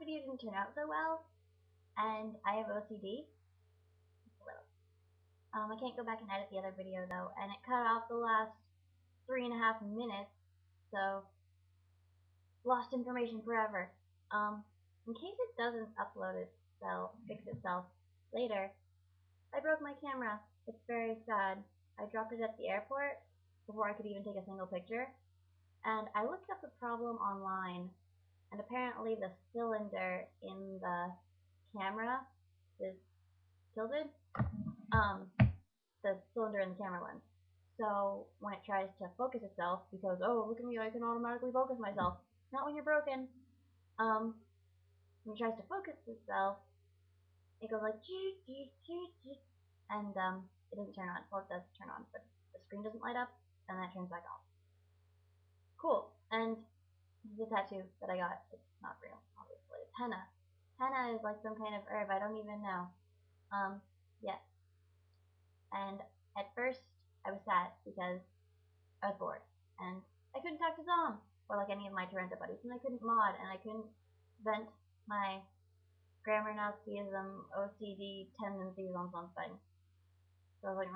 video didn't turn out so well, and I have OCD. I can't go back and edit the other video though, and it cut off the last 3.5 minutes, so lost information forever. In case it doesn't fix itself later, I broke my camera. It's very sad. I dropped it at the airport before I could even take a single picture, and I looked up the problem online, and apparently the cylinder in the camera is tilted. The cylinder in the camera lens. So when it tries to focus itself, because oh look at me, I can automatically focus myself. Not when you're broken. When it tries to focus itself, it goes like and it doesn't turn on. Well, it does turn on, but the screen doesn't light up, and then it turns back off. Cool. And this is a tattoo that I got. It's not real, obviously. It's henna. Henna is like some kind of herb. I don't even know. Yeah. And at first, I was sad because I was bored, and I couldn't talk to Zom or like any of my Torrenta buddies, and I couldn't mod, and I couldn't vent my grammar Nazism OCD tendencies on something. So I was like,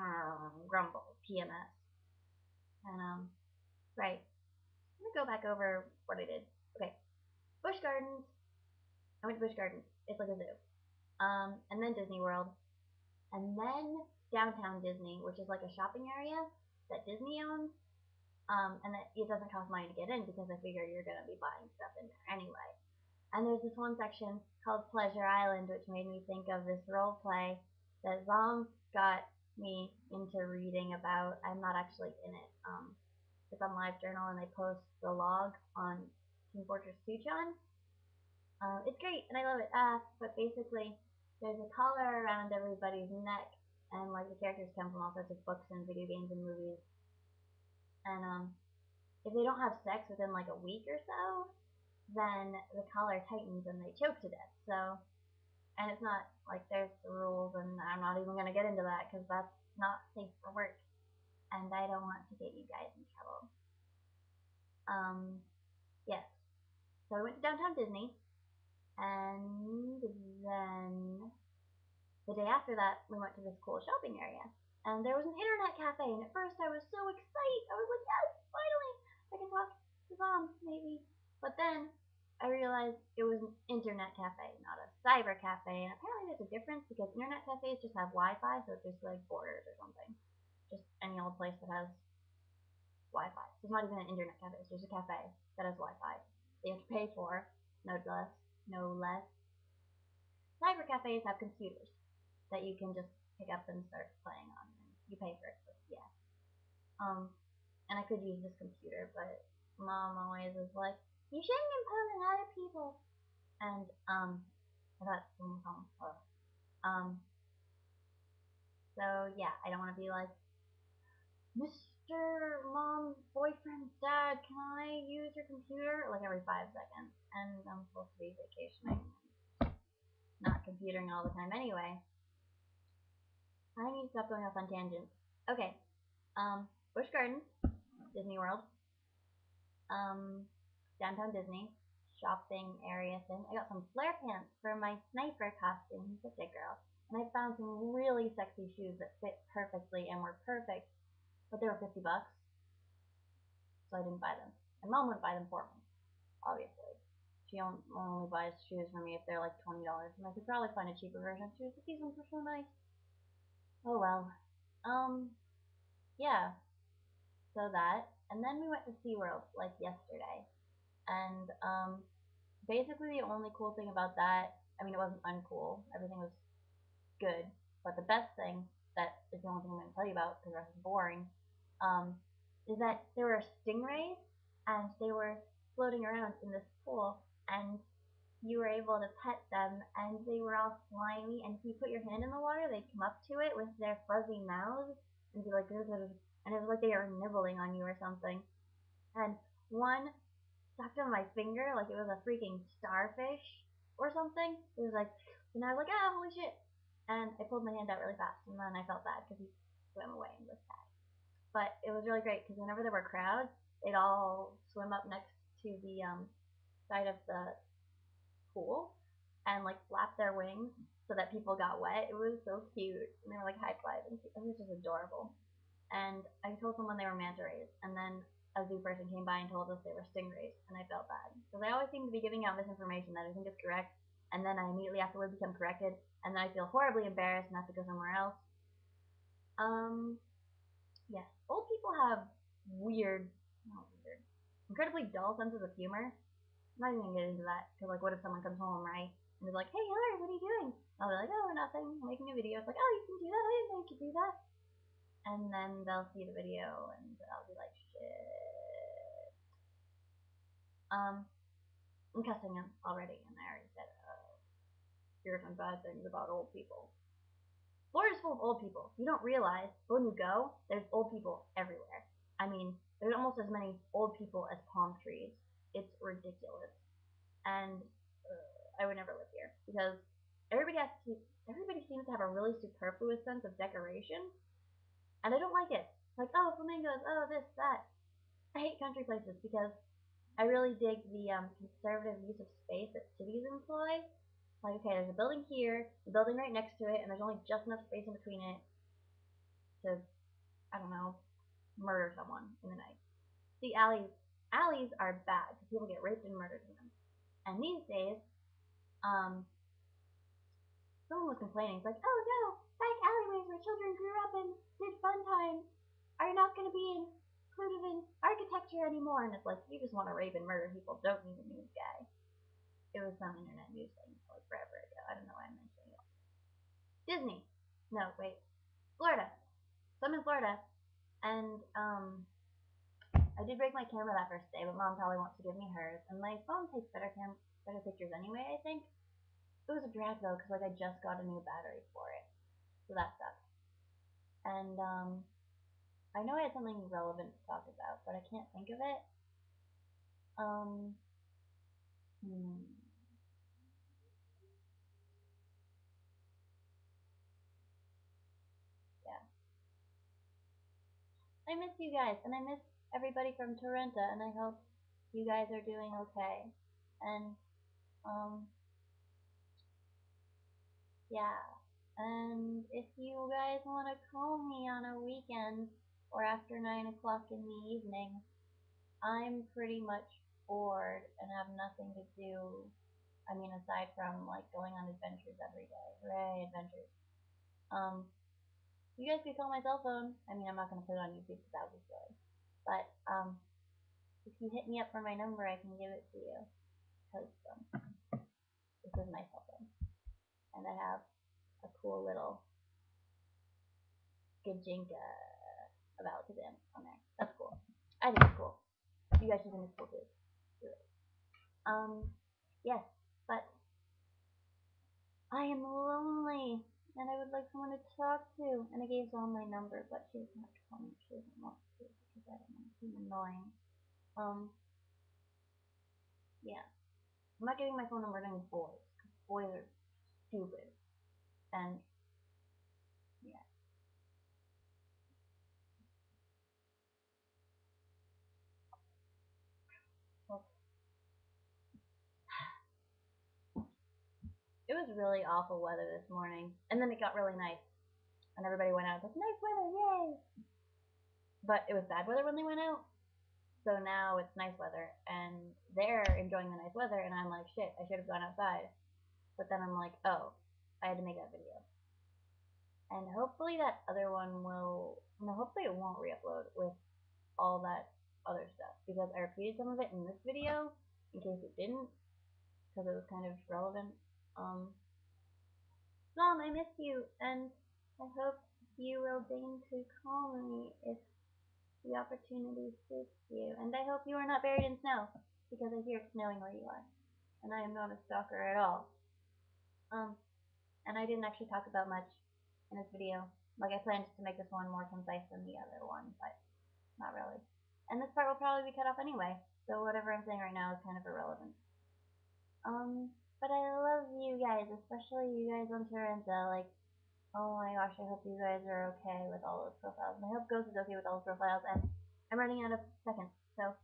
grumble, PMS. And right. Let me go back over what I did. Okay. Busch Gardens. I went to Busch Gardens. It's like a zoo. And then Disney World. And then Downtown Disney, which is like a shopping area that Disney owns. And that it doesn't cost money to get in because I figure you're going to be buying stuff in there anyway. And there's this one section called Pleasure Island, which made me think of this role play that Zom got me into reading about. I'm not actually in it. It's on LiveJournal, and they post the log on Team Fortress 2 Chan. It's great, and I love it. But basically, there's a collar around everybody's neck, and like the characters come from all sorts of books and video games and movies. And if they don't have sex within like a week or so, then the collar tightens and they choke to death. So, and it's not like there's rules, and I'm not even gonna get into that because that's not safe for work, and I don't want to get you guys in trouble. Yes. So I went to Downtown Disney, and then the day after that, we went to this cool shopping area, and there was an internet cafe. And at first, I was so excited. I was like, yes, finally, I can talk to Mom, maybe. But then I realized it was an internet cafe, not a cyber cafe. And apparently, there's a difference because internet cafes just have Wi-Fi, so it's just like Borders or something, just any old place that has Wi-Fi. So it's not even an internet cafe; it's just a cafe that has Wi-Fi. They have to pay for, no less. No less. Cyber cafes have computers that you can just pick up and start playing on, and you pay for it. But yeah. And I could use this computer, but Mom always is like, you shouldn't impose on other people. And that's so yeah, I don't want to be like, Mr. Mom's boyfriend's dad, can I use your computer? Like every 5 seconds. And I'm supposed to be vacationing, not computing all the time anyway. I need to stop going off on tangents. Okay. Busch Gardens, Disney World, Downtown Disney, shopping area thing. I got some flare pants for my sniper costume. He's such a girl. And I found some really sexy shoes that fit perfectly and were perfect, but they were $50, so I didn't buy them. And Mom would buy them for me, obviously. She only buys shoes for me if they're like $20, and I could probably find a cheaper version of shoes, but these ones were so nice. Oh well. Yeah. So that, and then we went to SeaWorld like yesterday, and basically the only cool thing about that, I mean it wasn't uncool, everything was good, but the best thing that is the only thing I'm going to tell you about because the rest is boring, is that there were stingrays, and they were floating around in this pool, and you were able to pet them, and they were all slimy, and if you put your hand in the water, they'd come up to it with their fuzzy mouths, and be like, and it was like they were nibbling on you or something. And one sucked on my finger like it was a freaking starfish or something. It was like, and I was like, ah, holy shit. And I pulled my hand out really fast, and then I felt bad because he swam away and was sad. But it was really great because whenever there were crowds, they'd all swim up next to the side of the pool and like flapped their wings so that people got wet. It was so cute, and they were like high fiving. It was just adorable. And I told someone they were manta rays, and then a zoo person came by and told us they were stingrays, and I felt bad because I always seem to be giving out misinformation that I think is correct, and then I immediately afterwards become corrected, and then I feel horribly embarrassed and have to go somewhere else. Yes, old people have weird, not weird, incredibly dull senses of humor. I'm not even gonna get into that because like, what if someone comes home, right, and is like, "Hey, Hillary, what are you doing?" I'll be like, "Oh, nothing. I'm making a video." It's like, "Oh, you can do that? I didn't know you could do that." And then they'll see the video, and I'll be like, "Shit." I'm cussing him already, and I already said, "Here's some bad things about old people." Florida's full of old people. You don't realize, but when you go, there's old people everywhere. I mean, there's almost as many old people as palm trees. It's ridiculous. And I would never live here because everybody has to. Everybody seems to have a really superfluous sense of decoration, and I don't like it. Like, oh, flamingos, oh, this, that. I hate country places because I really dig the conservative use of space that cities employ. Like, okay, there's a building here, a building right next to it, and there's only just enough space in between it to, I don't know, murder someone in the night. See, alleys are bad because people get raped and murdered in them. And these days, um, someone was complaining, it's like, oh no, back alleyways where children grew up and did fun times are not going to be included in architecture anymore. And it's like, you just want to rape and murder people, don't need a news guy. It was some internet news thing like forever ago. I don't know why I'm mentioning it. Disney. No, wait. Florida. So I'm in Florida, and I did break my camera that first day, but Mom probably wants to give me hers, and my phone takes better pictures anyway. I think it was a drag though, because like I just got a new battery for it, so that sucks. And I know I had something relevant to talk about, but I can't think of it. Um, hmm. Yeah, I miss you guys, and I miss everybody from Toronto, and I hope you guys are doing okay. And um, yeah. And if you guys want to call me on a weekend or after 9 o'clock in the evening, I'm pretty much bored and have nothing to do. I mean, aside from like going on adventures every day. Hooray, adventures. Um, you guys could call my cell phone. I mean, I'm not going to put it on YouTube because that would be silly. But if you hit me up for my number, I can give it to you. Because this is my cell phone. And I have a cool little Gajinka about to them on there. That's cool. I think it's cool. You guys should think it's cool too. Do it. Yes, but I am lonely and I would like someone to talk to. And I gave Zom my number, but she doesn't have to call me. She doesn't want to because I don't want to be annoying. Yeah. I'm not giving my phone number to any boys because boys are stupid. And yeah. Well, it was really awful weather this morning, and then it got really nice, and everybody went out. It's like nice weather, yay! But it was bad weather when they went out, so now it's nice weather, and they're enjoying the nice weather, and I'm like, shit, I should have gone outside. But then I'm like, oh, I had to make that video. And hopefully that other one will, no, hopefully it won't re-upload with all that other stuff, because I repeated some of it in this video, in case it didn't, because it was kind of relevant. Mom, I miss you, and I hope you will deign to call me if the opportunity suits you. And I hope you are not buried in snow, because I hear it's snowing where you are. And I am not a stalker at all. And I didn't actually talk about much in this video. Like, I planned to make this one more concise than the other one, but not really. And this part will probably be cut off anyway, so whatever I'm saying right now is kind of irrelevant. But I love you guys, especially you guys on Taranza. Like, oh my gosh, I hope you guys are okay with all those profiles. And I hope Ghost is okay with all those profiles, and I'm running out of seconds, so,